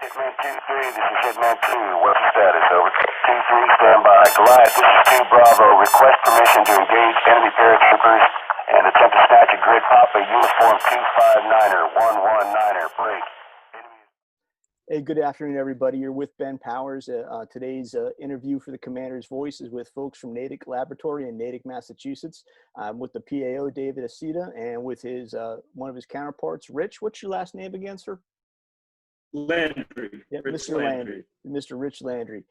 Hitman 2-3, this is Hitman 2. What's the status? Over. 2-3, stand by. Goliath, this is 2 Bravo. Request permission to engage enemy paratroopers and attempt to snatch a grid Papa uniform 259er, 119er. Break. Hey, good afternoon, everybody. You're with Ben Powers. Today's interview for the Commander's Voice is with folks from Natick Laboratory in Natick, Massachusetts. I'm with the PAO, David Accetta, and with his one of his counterparts, Rich. What's your last name again, sir? Landry. Yeah, Rich Mr. Landry. Mr. Rich Landry,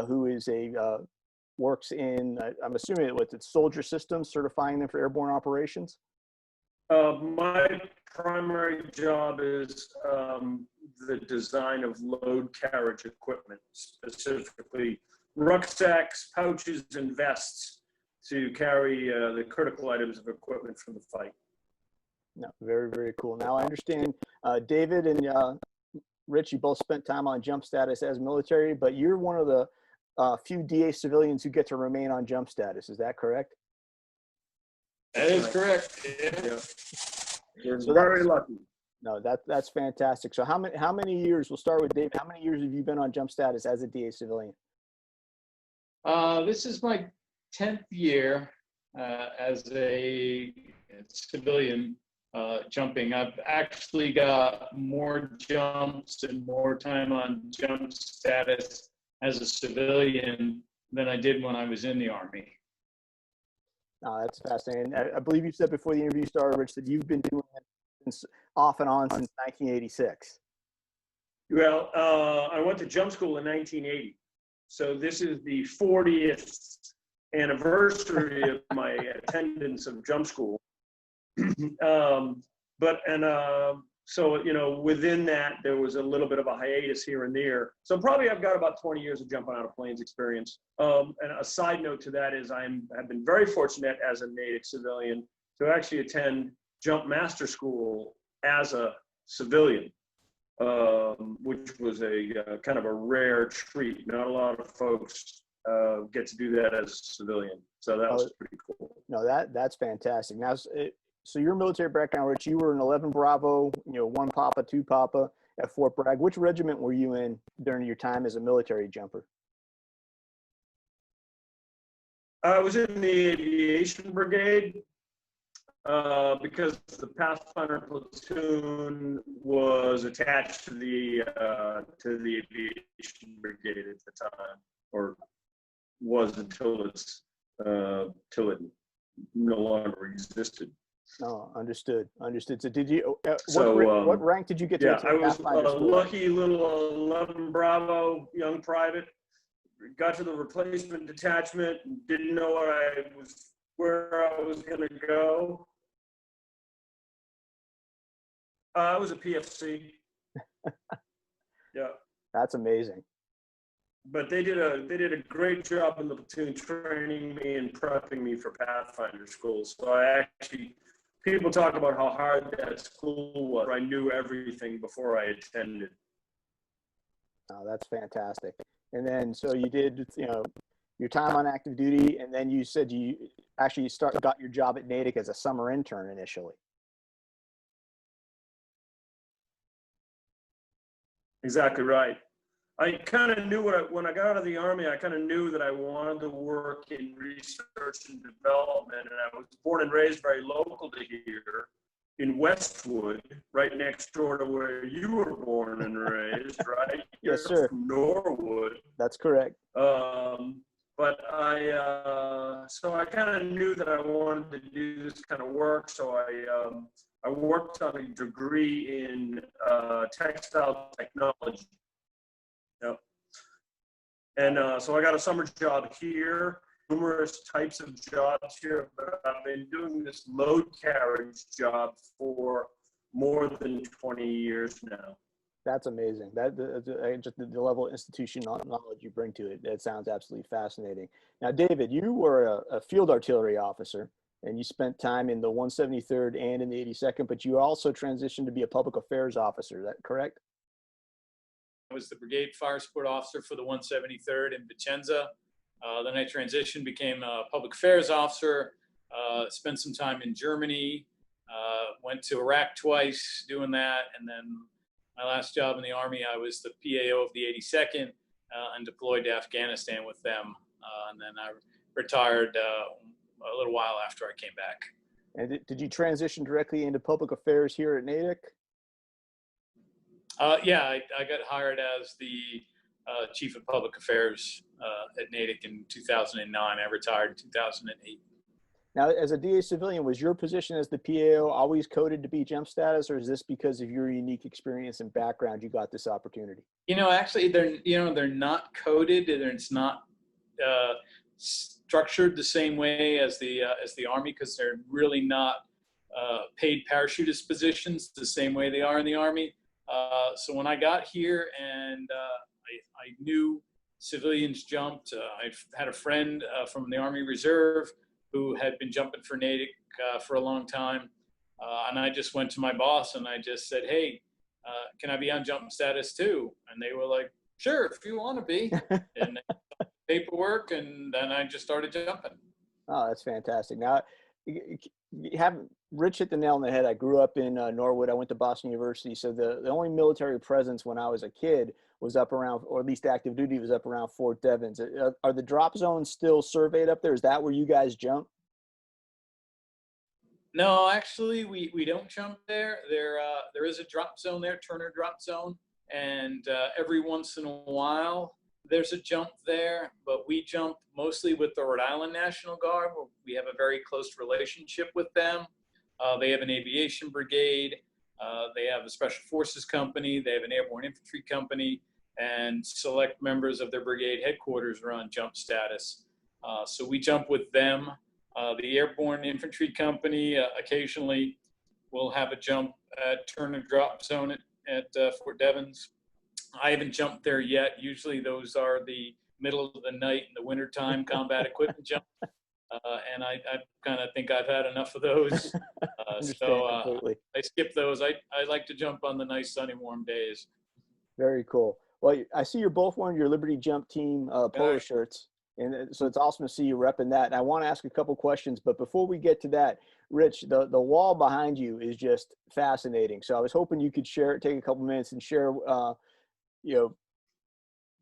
who is works in, I'm assuming it's Soldier Systems, certifying them for airborne operations? My primary job is the design of load carriage equipment, specifically rucksacks, pouches, and vests to carry the critical items of equipment from the fight. No, very, very cool. Now I understand David and Rich, you both spent time on jump status as military, but you're one of the few DA civilians who get to remain on jump status. Is that correct? That is correct. Yeah. We're very lucky. No, that's fantastic. So how many years, we'll start with Dave, how many years have you been on jump status as a DA civilian? This is my 10th year as a civilian jumping. I've actually got more jumps and more time on jump status as a civilian than I did when I was in the Army. That's fascinating. I believe you said before the interview started, Rich, that you've been doing it off and on since 1986. Well, I went to jump school in 1980. So this is the 40th anniversary of my attendance of jump school. So, you know, within that, there was a little bit of a hiatus here and there. So probably I've got about 20 years of jumping out of planes experience. And a side note to that is have been very fortunate as a Natick civilian to actually attend Jump Master School as a civilian, which was a kind of a rare treat. Not a lot of folks get to do that as a civilian. So that was pretty cool. No, that's fantastic. Now, so your military background, Rich, you were in 11 Bravo, 1 Papa, 2 Papa at Fort Bragg. Which regiment were you in during your time as a military jumper? I was in the Aviation Brigade because the Pathfinder platoon was attached to the Aviation Brigade at the time, or was until it no longer existed. No, understood. So did you, what rank did you get to? Yeah, I was a lucky little 11 Bravo young private. Got to the replacement detachment and didn't know where I was going to go. I was a PFC. Yeah. That's amazing. But they did a great job in the platoon training me and prepping me for Pathfinder school. So people talk about how hard that school was. I knew everything before I attended. Oh, that's fantastic. And then, so you did, your time on active duty, and then you said you actually got your job at Natick as a summer intern initially. Exactly right. I kind of knew when I got out of the Army, I kind of knew that I wanted to work in research and development. And I was born and raised very local to here in Westwood, right next door to where you were born and raised, right? Yes, sir. From Norwood. That's correct. But so I kind of knew that I wanted to do this kind of work. So I worked on a degree in textile technology. Yep. And so I got a summer job here, numerous types of jobs here, but I've been doing this load carriage job for more than 20 years now. That's amazing. Just the level of institutional knowledge you bring to it, that sounds absolutely fascinating. Now, David, you were a field artillery officer, and you spent time in the 173rd and in the 82nd, but you also transitioned to be a public affairs officer. Is that correct? I was the brigade fire support officer for the 173rd in Vicenza. Then I transitioned, became a public affairs officer, spent some time in Germany, went to Iraq twice doing that, and then my last job in the Army, I was the PAO of the 82nd and deployed to Afghanistan with them. And then I retired a little while after I came back. And did you transition directly into public affairs here at Natick? Yeah, I got hired as the Chief of Public Affairs at Natick in 2009. I retired in 2008. Now, as a DA civilian, was your position as the PAO always coded to be jump status, or is this because of your unique experience and background you got this opportunity? Actually, they're not coded, and it's not structured the same way as the Army, because they're really not paid parachutist positions the same way they are in the Army. So when I got here and I knew civilians jumped, I had a friend from the Army Reserve who had been jumping for Natick for a long time. And I just went to my boss and I just said, hey, can I be on jump status too? And they were like, sure, if you want to be. And paperwork, and then I just started jumping. Oh, that's fantastic. Now, Rich hit the nail on the head. I grew up in Norwood. I went to Boston University. So the only military presence when I was a kid was up around, or at least active duty was up around Fort Devens. Are the drop zones still surveyed up there? Is that where you guys jump? No, actually, we don't jump there. There is a drop zone there, Turner Drop Zone. And every once in a while, there's a jump there, but we jump mostly with the Rhode Island National Guard. We have a very close relationship with them. They have an aviation brigade. They have a special forces company. They have an airborne infantry company, and select members of their brigade headquarters are on jump status. So we jump with them. The airborne infantry company occasionally will have a jump at Turner Drop Zone at Fort Devens. I haven't jumped there yet. Usually those are the middle of the night in the wintertime combat equipment jump. And I kind of think I've had enough of those. So I skip those. I like to jump on the nice sunny warm days. Very cool. Well, I see you're both wearing your Liberty Jump Team polo shirts. And so it's awesome to see you repping that. And I want to ask a couple questions, but before we get to that, Rich, the wall behind you is just fascinating. So I was hoping you could take a couple minutes and share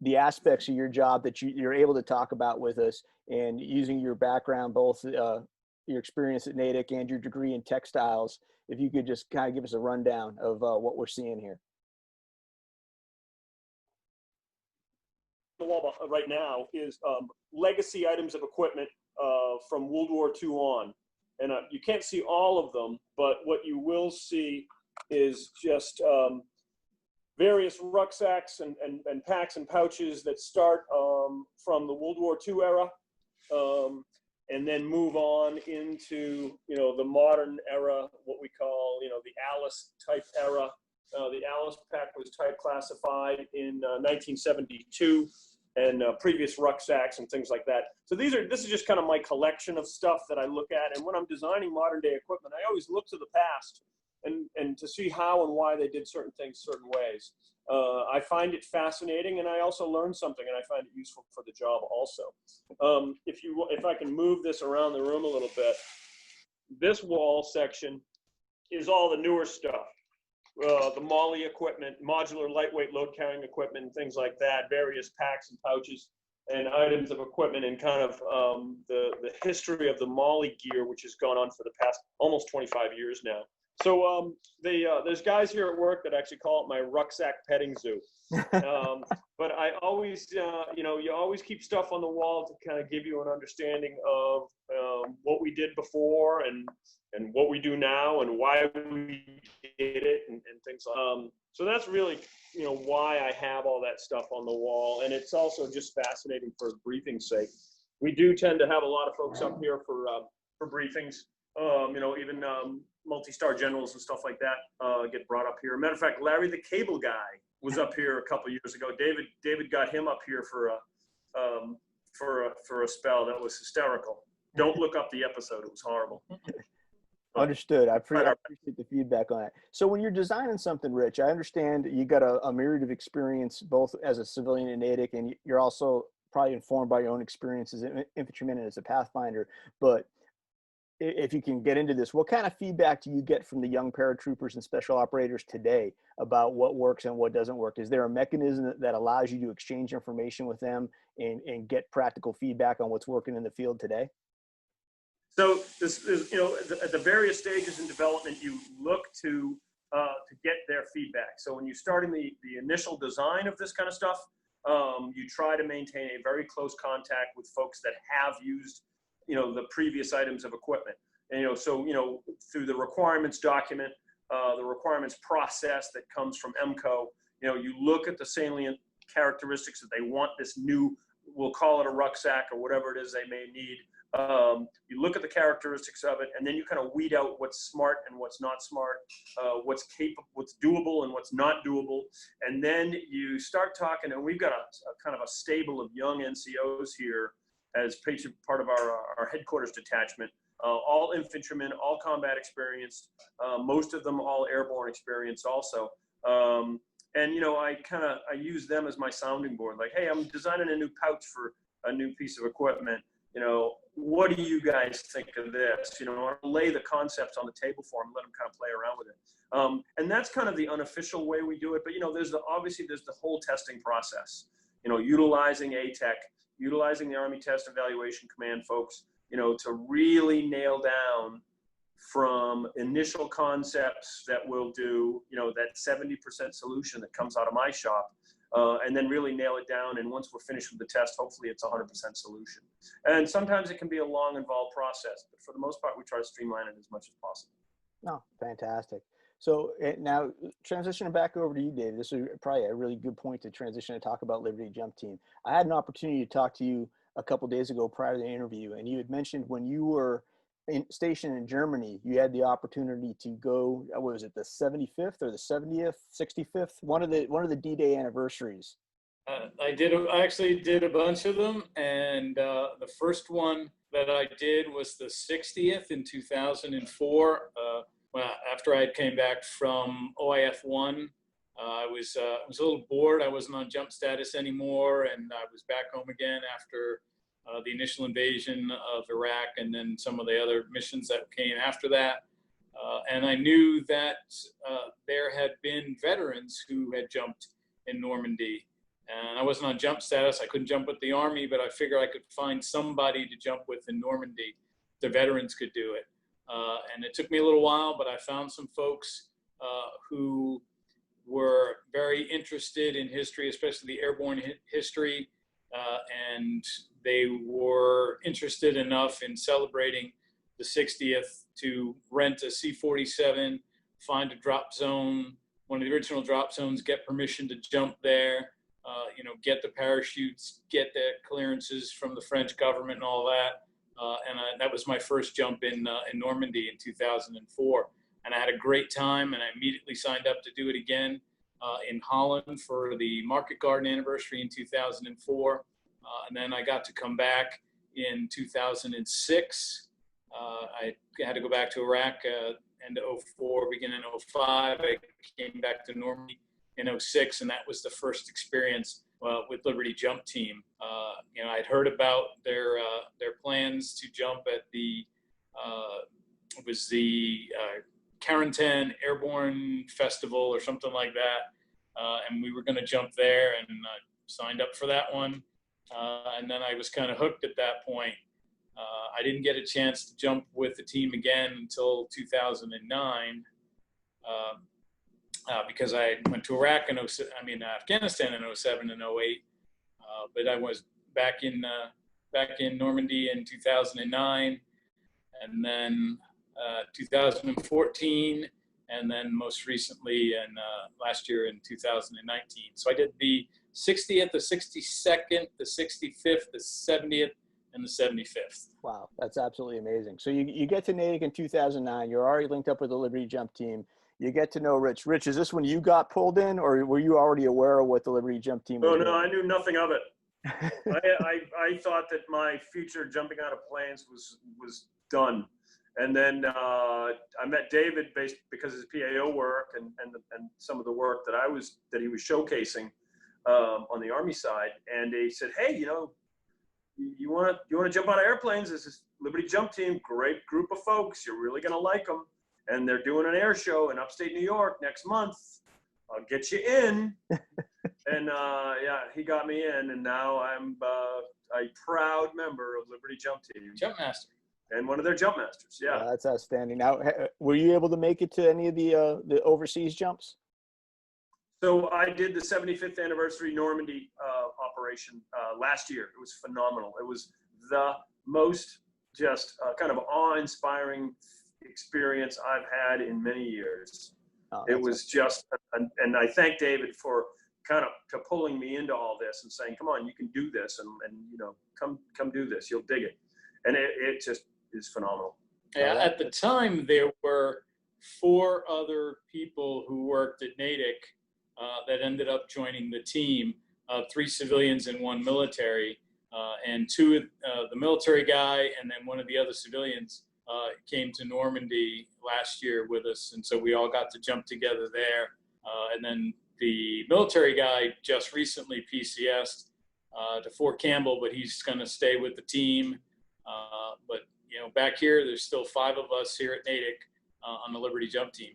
the aspects of your job that you're able to talk about with us, and using your background, both your experience at Natick and your degree in textiles. If you could just kind of give us a rundown of what we're seeing here. The wall right now is legacy items of equipment from World War II on. And you can't see all of them, but what you will see is just various rucksacks and packs and pouches that start from the World War II era, and then move on into, the modern era, what we call, the Alice type era. The Alice pack was type classified in 1972, and previous rucksacks and things like that. So this is just kind of my collection of stuff that I look at. And when I'm designing modern day equipment, I always look to the past and to see how and why they did certain things certain ways. I find it fascinating, and I also learn something, and I find it useful for the job also. If I can move this around the room a little bit, this wall section is all the newer stuff. The MOLLE equipment, modular lightweight load carrying equipment, and things like that, various packs and pouches and items of equipment, and kind of the history of the MOLLE gear, which has gone on for the past almost 25 years now. So there's guys here at work that actually call it my rucksack petting zoo. But I always, you always keep stuff on the wall to kind of give you an understanding of what we did before and what we do now and why we did it and things like that. So that's really, why I have all that stuff on the wall. And it's also just fascinating for briefing's sake. We do tend to have a lot of folks up here for briefings. Even multi-star generals and stuff like that get brought up here. Matter of fact, Larry the Cable Guy was up here a couple years ago. David got him up here for a spell that was hysterical. Don't look up the episode; it was horrible. Understood. I appreciate the feedback on that. So when you're designing something, Rich, I understand you got a myriad of experience both as a civilian in Natick, and you're also probably informed by your own experience as an infantryman and as a pathfinder. But if you can get into this, what kind of feedback do you get from the young paratroopers and special operators today about what works and what doesn't work? Is there a mechanism that allows you to exchange information with them and get practical feedback on what's working in the field today? So this is, at the various stages in development, you look to get their feedback. So when you're starting the initial design of this kind of stuff, you try to maintain a very close contact with folks that have used, the previous items of equipment. And, through the requirements document, the requirements process that comes from MCO, you look at the salient characteristics that they want this new, we'll call it a rucksack or whatever it is they may need. You look at the characteristics of it, and then you kind of weed out what's smart and what's not smart, what's capable, what's doable and what's not doable. And then you start talking, and we've got a kind of a stable of young NCOs here as part of our headquarters detachment, all infantrymen, all combat experienced, most of them all airborne experience also. And, I use them as my sounding board, like, hey, I'm designing a new pouch for a new piece of equipment. What do you guys think of this? I'll lay the concepts on the table for them, let them kind of play around with it. And that's kind of the unofficial way we do it. But, there's the whole testing process, utilizing ATEC, utilizing the Army Test Evaluation Command folks, to really nail down from initial concepts that we'll do, that 70% solution that comes out of my shop. And then really nail it down. And once we're finished with the test, hopefully it's 100% solution. And sometimes it can be a long, involved process, but for the most part, we try to streamline it as much as possible. No, fantastic. So now transitioning back over to you, Dave, this is probably a really good point to transition and talk about Liberty Jump Team. I had an opportunity to talk to you a couple of days ago prior to the interview, and you had mentioned when you were stationed in Germany, you had the opportunity to go, what was it, the 75th or the 70th, 65th, one of the D-Day anniversaries. I actually did a bunch of them, and the first one that I did was the 60th in 2004. After I came back from OIF 1, I was a little bored. I wasn't on jump status anymore, and I was back home again after the initial invasion of Iraq and then some of the other missions that came after that. And I knew that there had been veterans who had jumped in Normandy. And I wasn't on jump status. I couldn't jump with the Army, but I figured I could find somebody to jump with in Normandy. The veterans could do it. And it took me a little while, but I found some folks who were very interested in history, especially the airborne history. And they were interested enough in celebrating the 60th to rent a C-47, find a drop zone, one of the original drop zones, get permission to jump there, get the parachutes, get the clearances from the French government and all that. And that was my first jump in Normandy in 2004. And I had a great time, and I immediately signed up to do it again in Holland for the Market Garden anniversary in 2004. And then I got to come back in 2006. I had to go back to Iraq end of 04, beginning of 05. I came back to Normandy in 06, and that was the first experience with Liberty Jump Team. I'd heard about their plans to jump at the it was the Carentan Airborne Festival or something like that, and we were going to jump there, and signed up for that one. And then I was kind of hooked at that point. I didn't get a chance to jump with the team again until 2009 because I went to Iraq in Afghanistan in 07 and 08. But I was back in Normandy in 2009, and then 2014, and then most recently last year in 2019. So I did the 60th, the 62nd, the 65th, the 70th, and the 75th. Wow, that's absolutely amazing. So you get to Natick in 2009. You're already linked up with the Liberty Jump Team. You get to know Rich. Rich, is this when you got pulled in, or were you already aware of what the Liberty Jump Team was doing? No, I knew nothing of it. I thought that my future jumping out of planes was done. And then I met David because of his PAO work and some of the work that he was showcasing on the Army side. And he said, hey, you want to jump out of airplanes? This is Liberty Jump Team, great group of folks. You're really going to like them. And they're doing an air show in upstate New York next month. I'll get you in. And yeah, he got me in. And now I'm a proud member of Liberty Jump Team. Jump master. And one of their jump masters. Yeah. That's outstanding. Now, were you able to make it to any of the overseas jumps? So I did the 75th anniversary Normandy operation last year. It was phenomenal. It was the most just kind of awe-inspiring experience I've had in many years. It was just, and I thank David for kind of to pulling me into all this and saying, come on, you can do this, and you know, come do this, you'll dig it. And it just is phenomenal. Yeah, at the time, there were 4 other people who worked at Natick that ended up joining the team, 3 civilians and 1 military, and 2, the military guy and then one of the other civilians came to Normandy last year with us. And so we all got to jump together there. And then the military guy just recently PCS'd to Fort Campbell, but he's going to stay with the team. But, you know, back here, there's still 5 of us here at Natick on the Liberty Jump Team.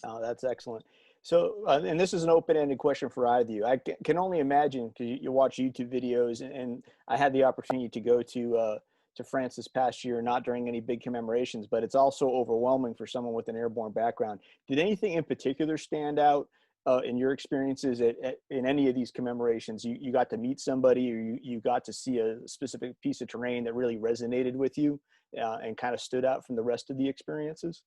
Oh, that's excellent. So, and this is an open-ended question for either of you. I can only imagine, because you watch YouTube videos, and I had the opportunity to go to France this past year, not during any big commemorations, but it's also overwhelming for someone with an airborne background. Did anything in particular stand out in your experiences in any of these commemorations? You got to meet somebody, or you got to see a specific piece of terrain that really resonated with you and kind of stood out from the rest of the experiences?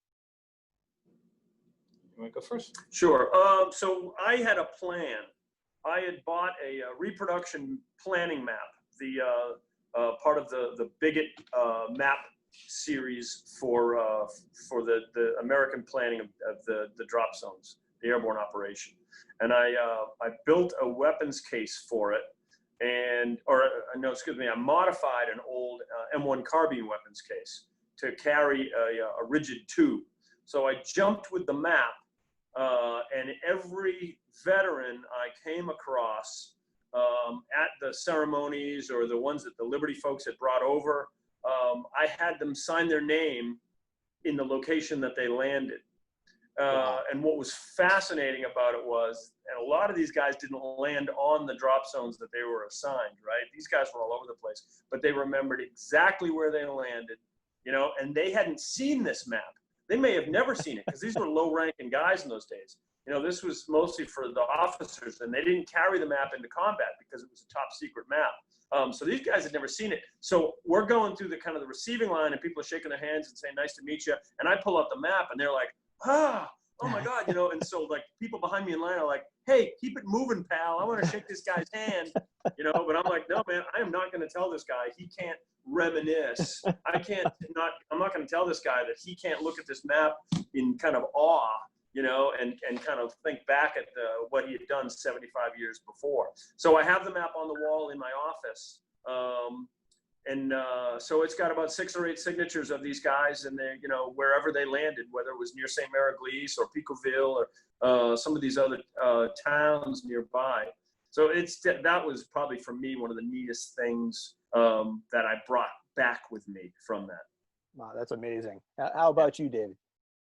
You want to go first? Sure. So I had a plan. I had bought a reproduction planning map, the part of the Bigot map series for the American planning of the drop zones, the airborne operation. And I built a weapons case for it, I modified an old M1 carbine weapons case to carry a rigid tube. So I jumped with the map, and every veteran I came across at the ceremonies, or the ones that the Liberty folks had brought over, I had them sign their name in the location that they landed. And what was fascinating about it was, and a lot of these guys didn't land on the drop zones that they were assigned, right? These guys were all over the place, but they remembered exactly where they landed, you know, and they hadn't seen this map. They may have never seen it, because these were low-ranking guys in those days. You know, this was mostly for the officers, and they didn't carry the map into combat because it was a top-secret map. So these guys had never seen it. So we're going through the kind of the receiving line, and people are shaking their hands and saying, "Nice to meet you." And I pull out the map, and they're like, oh my God, you know. And so, like, people behind me in line are like, "Hey, keep it moving, pal. I want to shake this guy's hand," you know. But I'm like, "No, man, I am not going to tell this guy he can't reminisce. I'm not going to tell this guy that he can't look at this map in kind of awe, you know, and kind of think back at what he had done 75 years before." So I have the map on the wall in my office. So it's got about 6 or 8 signatures of these guys, and they, you know, wherever they landed, whether it was near St. Mary-Glise or Picoville or some of these other towns nearby. So that was probably, for me, one of the neatest things that I brought back with me from that. Wow, that's amazing. How about you, David?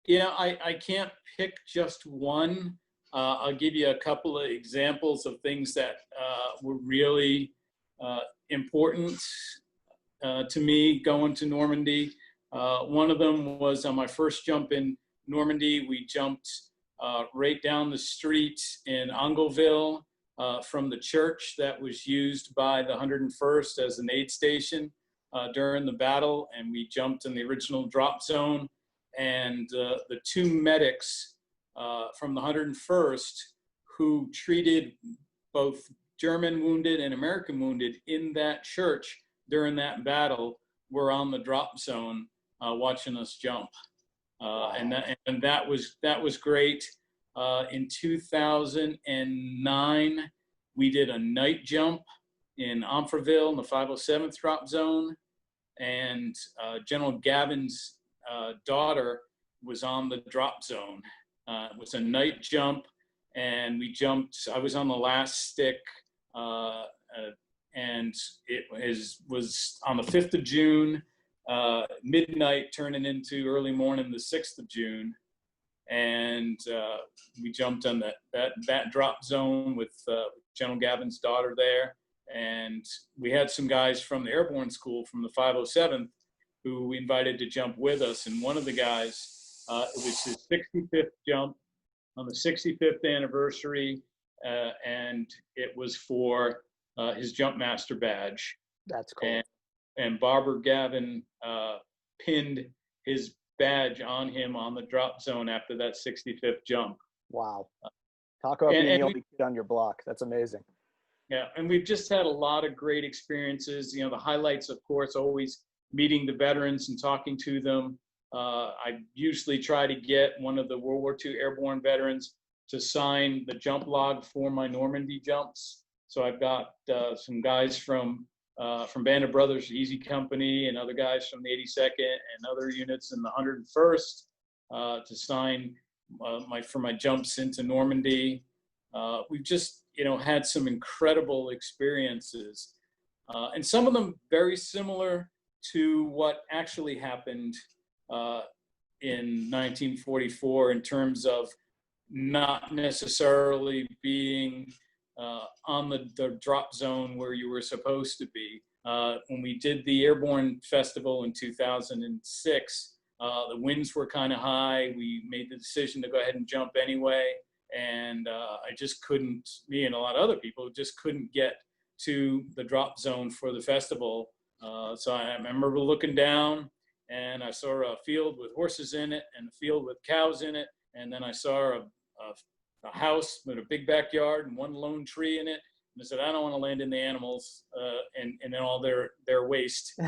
Yeah, I can't pick just one. I'll give you a couple of examples of things that were really important to me going to Normandy. One of them was on my first jump in Normandy. We jumped right down the street in Ongleville from the church that was used by the 101st as an aid station during the battle, and we jumped in the original drop zone. And the 2 medics from the 101st who treated both German wounded and American wounded in that church during that battle were on the drop zone watching us jump. And that was great. In 2009, we did a night jump in Omfreville in the 507th drop zone, and General Gavin's daughter was on the drop zone. It was a night jump, and we jumped. I was on the last stick, and it was on the 5th of June, midnight turning into early morning, the 6th of June. And we jumped on that drop zone with General Gavin's daughter there. And we had some guys from the airborne school from the 507th who we invited to jump with us. And one of the guys, it was his 65th jump on the 65th anniversary. And it was for his jump master badge. That's cool. And Barbara Gavin pinned his badge on him on the drop zone after that 65th jump. Wow. Talk about being the only kid on your block. That's amazing. Yeah, and we've just had a lot of great experiences. You know, the highlights, of course, always meeting the veterans and talking to them. I usually try to get one of the World War II airborne veterans to sign the jump log for my Normandy jumps. So I've got some guys from Band of Brothers Easy Company and other guys from the 82nd and other units in the 101st to sign for my jumps into Normandy. We've just, had some incredible experiences, and some of them very similar to what actually happened in 1944 in terms of not necessarily being on the drop zone where you were supposed to be. When we did the Airborne Festival in 2006, the winds were kind of high. We made the decision to go ahead and jump anyway. And I just couldn't, me and a lot of other people just couldn't get to the drop zone for the festival. So I remember looking down and I saw a field with horses in it and a field with cows in it. And then I saw a house with a big backyard and one lone tree in it. And I said, I don't want to land in the animals and in all their waste.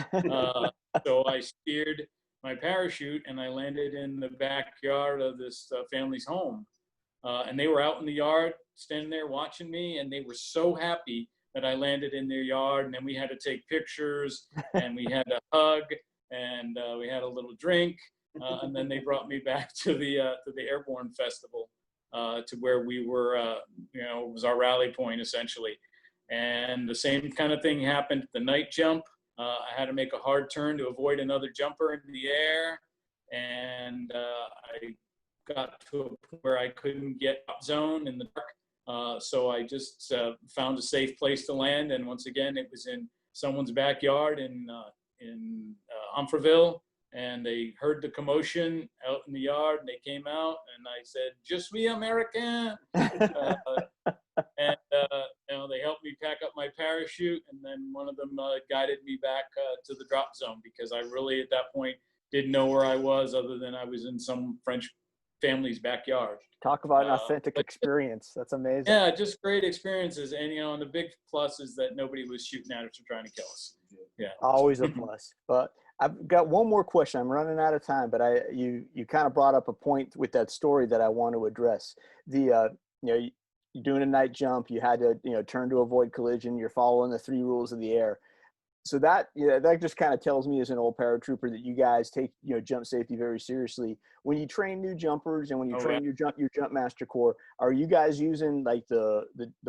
So I steered my parachute and I landed in the backyard of this family's home. And they were out in the yard, standing there watching me, and they were so happy that I landed in their yard. And then we had to take pictures, and we had to hug, and we had a little drink, and then they brought me back to the Airborne Festival, to where we were, it was our rally point essentially. And the same kind of thing happened at the night jump. I had to make a hard turn to avoid another jumper in the air, and I got to a point where I couldn't get up zone in the dark. So I just found a safe place to land. And once again, it was in someone's backyard in Umfreville. And they heard the commotion out in the yard and they came out and I said, "Je suis American." They helped me pack up my parachute. And then one of them guided me back to the drop zone because I really at that point didn't know where I was other than I was in some French family's backyard. Talk about an authentic experience. That's amazing. Yeah, just great experiences. And, and the big plus is that nobody was shooting at us or trying to kill us. Yeah. Always a plus. But I've got one more question. I'm running out of time, but you kind of brought up a point with that story that I want to address. You're doing a night jump. You had to, turn to avoid collision. You're following the 3 rules of the air. So that just kind of tells me as an old paratrooper that you guys take, jump safety very seriously. When you train new jumpers and when you train your jump master corps, are you guys using like the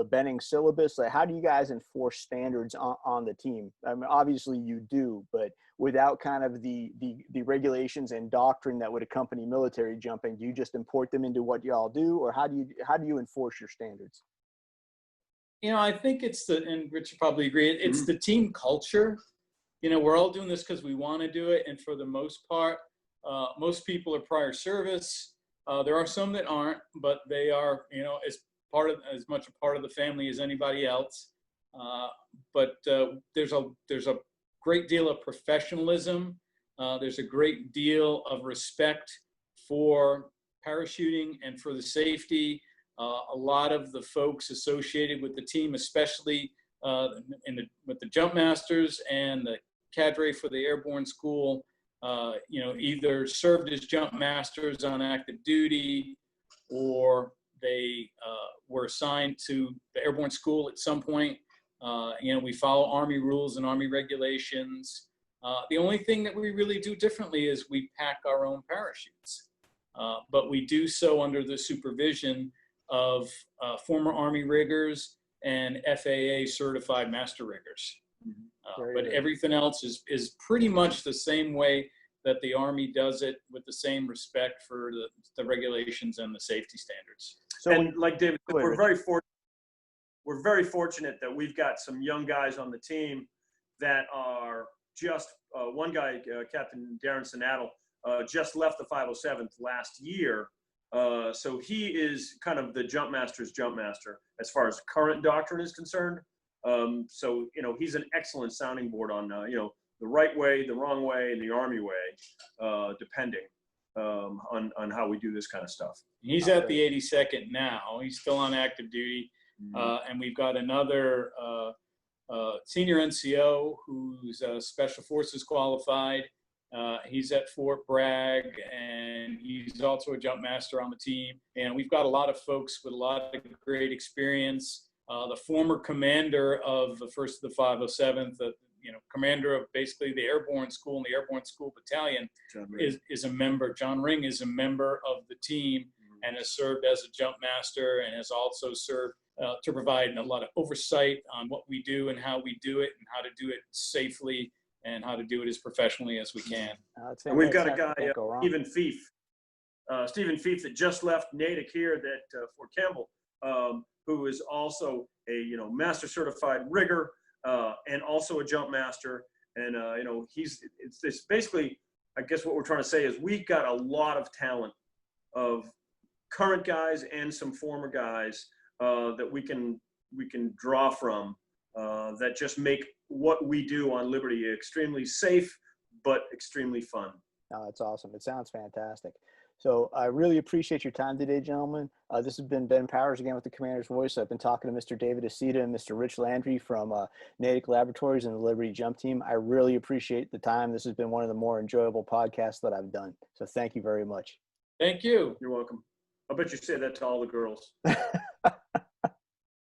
Benning syllabus? Like, how do you guys enforce standards on the team? I mean, obviously you do, but without kind of the regulations and doctrine that would accompany military jumping, do you just import them into what y'all do, or how do you enforce your standards? I think and Rich probably agree, it's the team culture. We're all doing this because we want to do it. And for the most part, most people are prior service. There are some that aren't, but they are, as much a part of the family as anybody else. But there's a great deal of professionalism. There's a great deal of respect for parachuting and for the safety. A lot of the folks associated with the team, especially with the jump masters and the cadre for the airborne school, either served as jump masters on active duty, or they were assigned to the airborne school at some point. We follow Army rules and Army regulations. The only thing that we really do differently is we pack our own parachutes, but we do so under the supervision of former Army riggers and FAA certified master riggers. Very But good. everything else is pretty much the same way that the Army does it, with the same respect for the regulations and the safety standards. So And like David said, Go ahead, we're very fortunate that we've got some young guys on the team that are just, one guy, Captain Darren Sinattle, just left the 507th last year. So he is kind of the jump master's jump master as far as current doctrine is concerned. So, he's an excellent sounding board on, the right way, the wrong way, and the Army way, depending on how we do this kind of stuff. He's at the 82nd now. He's still on active duty. And we've got another senior NCO who's Special Forces qualified. He's at Fort Bragg, and he's also a jump master on the team. And we've got a lot of folks with a lot of great experience. The former commander of the 1st of the 507th, commander of basically the Airborne School and the Airborne School Battalion, is a member. John Ring is a member of the team and has served as a jump master, and has also served to provide a lot of oversight on what we do and how we do it and how to do it safely and how to do it as professionally as we can. And we've got a guy, Stephen Fief, that just left Natick here at Fort Campbell, who is also a master certified rigger and also a jump master. And it's basically, I guess what we're trying to say is we've got a lot of talent of current guys and some former guys that we can draw from that just make what we do on Liberty extremely safe but extremely fun. Oh, that's awesome. It sounds fantastic. So I really appreciate your time today, gentlemen. This has been Ben Powers again with the Commander's Voice. I've been talking to Mr. David Accetta and Mr. Rich Landry from Natick Laboratories and the Liberty Jump Team. I really appreciate the time. This has been one of the more enjoyable podcasts that I've done. So thank you very much. Thank you. You're welcome. I bet you say that to all the girls.